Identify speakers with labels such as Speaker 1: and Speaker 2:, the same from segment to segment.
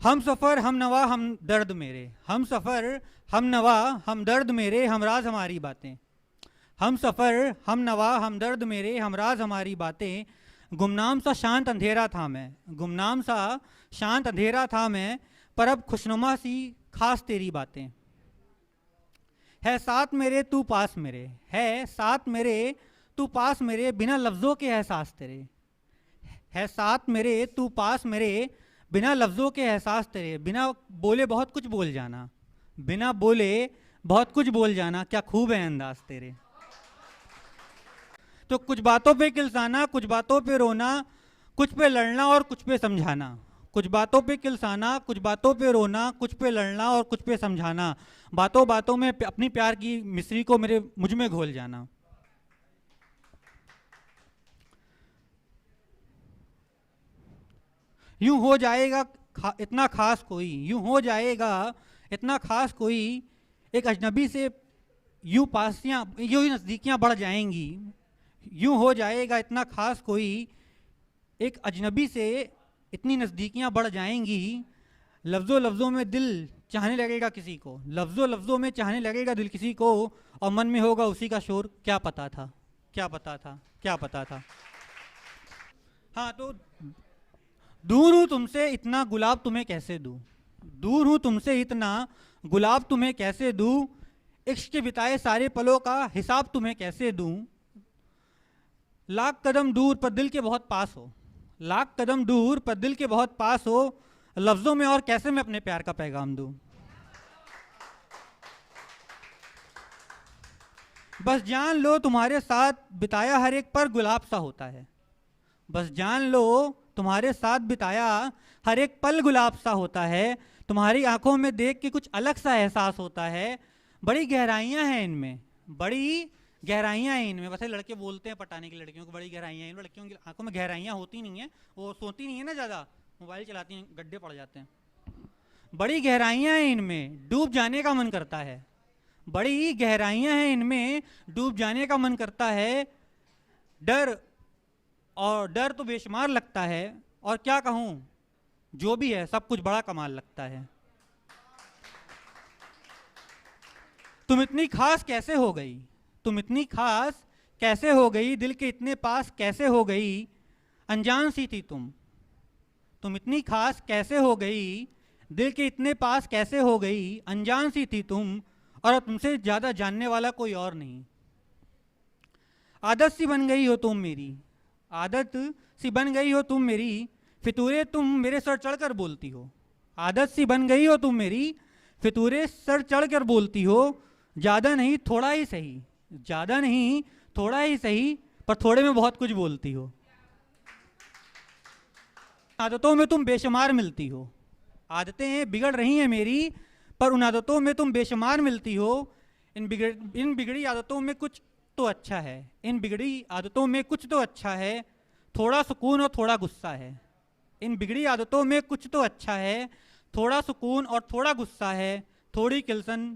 Speaker 1: हम सफ़र हम नवा हम दर्द मेरे, हम सफ़र हम नवा हम दर्द मेरे, हम राज हमारी बातें। हम सफ़र हम नवा हम दर्द मेरे, हम राज हमारी बातें। गुमनाम सा शांत अंधेरा था मैं, गुमनाम सा शांत अंधेरा था मैं, पर अब खुशनुमा सी खास तेरी बातें। है साथ मेरे तू पास मेरे, है साथ मेरे तू पास मेरे, बिना लफ्ज़ों के एहसास तेरे। है साथ मेरे तू पास मेरे, बिना लफ्ज़ों के एहसास तेरे। बिना बोले बहुत कुछ बोल जाना, बिना बोले बहुत कुछ बोल जाना, क्या खूब है अंदाज तेरे। तो कुछ बातों पे किलसाना, कुछ बातों पे रोना, कुछ पे लड़ना और कुछ पे समझाना। कुछ बातों पे किलसाना, कुछ बातों पे रोना, कुछ पे लड़ना और कुछ पे समझाना। बातों बातों में अपनी प्यार की मिश्री को मेरे मुझ में घोल जाना। यूं हो जाएगा इतना खास कोई, यूं हो जाएगा इतना खास कोई, एक अजनबी से यूं पासियां यूं ही नज़दीकियां बढ़ जाएंगी। यूं हो जाएगा इतना खास कोई, एक अजनबी से इतनी नज़दीकियां बढ़ जाएंगी। लफ्ज़ों लफ्ज़ों में दिल चाहने लगेगा किसी को, लफ्ज़ों लफ्ज़ों में चाहने लगेगा दिल किसी को, और मन में होगा उसी का शोर, क्या पता था, क्या पता था, क्या पता था। हाँ, तो दूर हूँ तुमसे इतना गुलाब तुम्हें कैसे दूँ, दूर हूँ तुमसे इतना गुलाब तुम्हें कैसे दूँ, इश्क के बिताए सारे पलों का हिसाब तुम्हें कैसे दूँ। लाख कदम दूर पर दिल के बहुत पास हो, लाख कदम दूर पर दिल के बहुत पास हो, लफ्ज़ों में और कैसे मैं अपने प्यार का पैगाम दूँ। बस जान लो तुम्हारे साथ बिताया हर एक पल गुलाब सा होता है, बस जान लो तुम्हारे साथ बिताया हर एक पल गुलाब सा होता है। तुम्हारी आंखों में देख के कुछ अलग सा एहसास होता है, बड़ी गहराइयां हैं इनमें, बड़ी गहराइयां हैं इनमें। वैसे लड़के बोलते हैं पटाने की लड़कियों को बड़ी गहराइयां हैं, लड़कियों की आंखों में गहराइयां होती नहीं है, वो सोती नहीं है ना ज़्यादा, मोबाइल चलाती हैं गड्ढे पड़ जाते हैं। बड़ी गहराइयां हैं इनमें, डूब जाने का मन करता है, बड़ी गहराइयां हैं इनमें, डूब जाने का मन करता है। डर और डर तो बेशुमार लगता है, और क्या कहूँ, जो भी है सब कुछ बड़ा कमाल लगता है। तुम इतनी खास कैसे हो गई, तुम इतनी खास कैसे हो गई, दिल के इतने पास कैसे हो गई, अनजान सी थी तुम इतनी खास कैसे हो गई, दिल के इतने पास कैसे हो गई, अनजान सी थी तुम, और तुमसे ज़्यादा जानने वाला कोई और नहीं। आदत सी बन गई हो तुम मेरी, आदत सी बन गई हो तुम मेरी, फितूरे तुम मेरे सर चढ़कर बोलती हो। आदत सी बन गई हो तुम मेरी, फितूरे सर चढ़कर बोलती हो। ज़्यादा नहीं थोड़ा ही सही, ज़्यादा नहीं थोड़ा ही सही, पर थोड़े में बहुत कुछ बोलती हो। आदतों में तुम बेशुमार मिलती हो, आदतें बिगड़ रही हैं मेरी, पर उन आदतों में तुम बेशुमार मिलती हो। इन बिगड़ी आदतों में कुछ तो अच्छा है, इन बिगड़ी आदतों में कुछ तो अच्छा है, थोड़ा सुकून और थोड़ा गुस्सा है। इन बिगड़ी आदतों में कुछ तो अच्छा है, थोड़ा सुकून और थोड़ा गुस्सा है, थोड़ी किलसन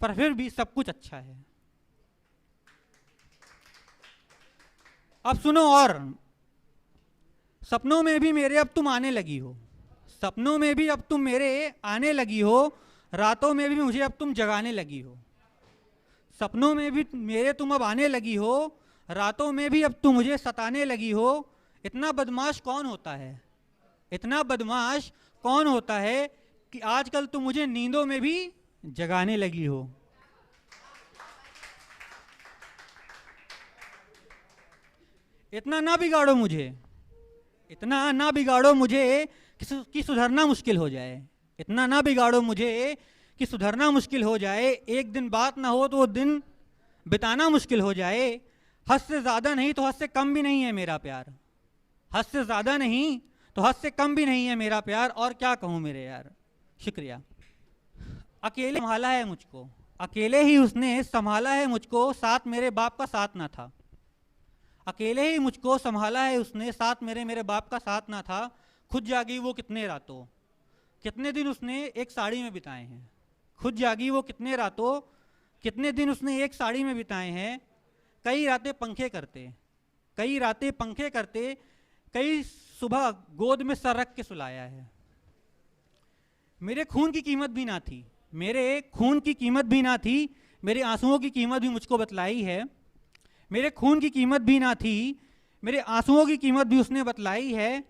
Speaker 1: पर फिर भी सब कुछ अच्छा है। अब सुनो और, सपनों में भी मेरे अब तुम आने लगी हो, सपनों में भी अब तुम मेरे आने लगी हो, रातों में भी मुझे अब तुम जगाने लगी हो। सपनों में भी मेरे तुम अब आने लगी हो, रातों में भी अब तुम मुझे सताने लगी हो। इतना बदमाश कौन होता है, इतना बदमाश कौन होता है कि आजकल तुम मुझे नींदों में भी जगाने लगी हो। इतना ना बिगाड़ो मुझे, इतना ना बिगाड़ो मुझे कि सुधरना मुश्किल हो जाए, इतना ना बिगाड़ो मुझे कि सुधरना मुश्किल हो जाए। एक दिन बात ना हो तो वो दिन बिताना मुश्किल हो जाए। हद से ज़्यादा नहीं तो हद से कम भी नहीं है मेरा प्यार, हद से ज़्यादा नहीं तो हद से कम भी नहीं है मेरा प्यार। और क्या कहूँ मेरे यार, शुक्रिया। अकेले संभाला है मुझको, अकेले ही उसने संभाला है मुझको, साथ मेरे बाप का साथ ना था। अकेले ही मुझको संभाला है उसने, साथ मेरे बाप का साथ ना था। खुद जागी वो कितने रातों, कितने दिन उसने एक साड़ी में बिताए हैं। खुद जागी वो कितने रातों, कितने दिन उसने एक साड़ी में बिताए हैं। कई रातें पंखे करते, कई रातें पंखे करते, कई सुबह गोद में सर रख के सुलाया है। मेरे खून की कीमत भी ना थी, मेरे खून की कीमत भी ना थी, मेरे आंसुओं की कीमत भी मुझको बतलाई है। मेरे खून की कीमत भी ना थी, मेरे आंसुओं की कीमत भी उसने बतलाई है।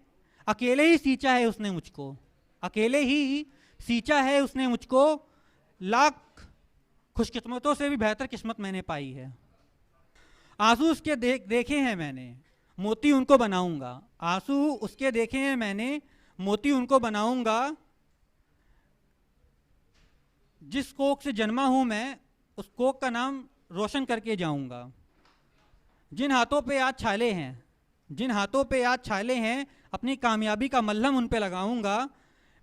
Speaker 1: अकेले ही सींचा है उसने मुझको, अकेले ही सींचा है उसने मुझको, लाख खुशकिस्मतों से भी बेहतर किस्मत मैंने पाई है। आंसू उसके देखे हैं मैंने, मोती उनको बनाऊंगा। आंसू उसके देखे हैं मैंने, मोती उनको बनाऊंगा। जिस कोख से जन्मा हूं मैं, उस कोख का नाम रोशन करके जाऊंगा। जिन हाथों पे आज छाले हैं, जिन हाथों पे आज छाले हैं, अपनी कामयाबी का मल्हम उन पे लगाऊंगा।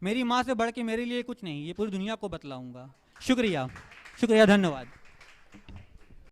Speaker 1: मेरी माँ से बढ़ के मेरे लिए कुछ नहीं, ये पूरी दुनिया को बतलाऊंगा। शुक्रिया, शुक्रिया, धन्यवाद।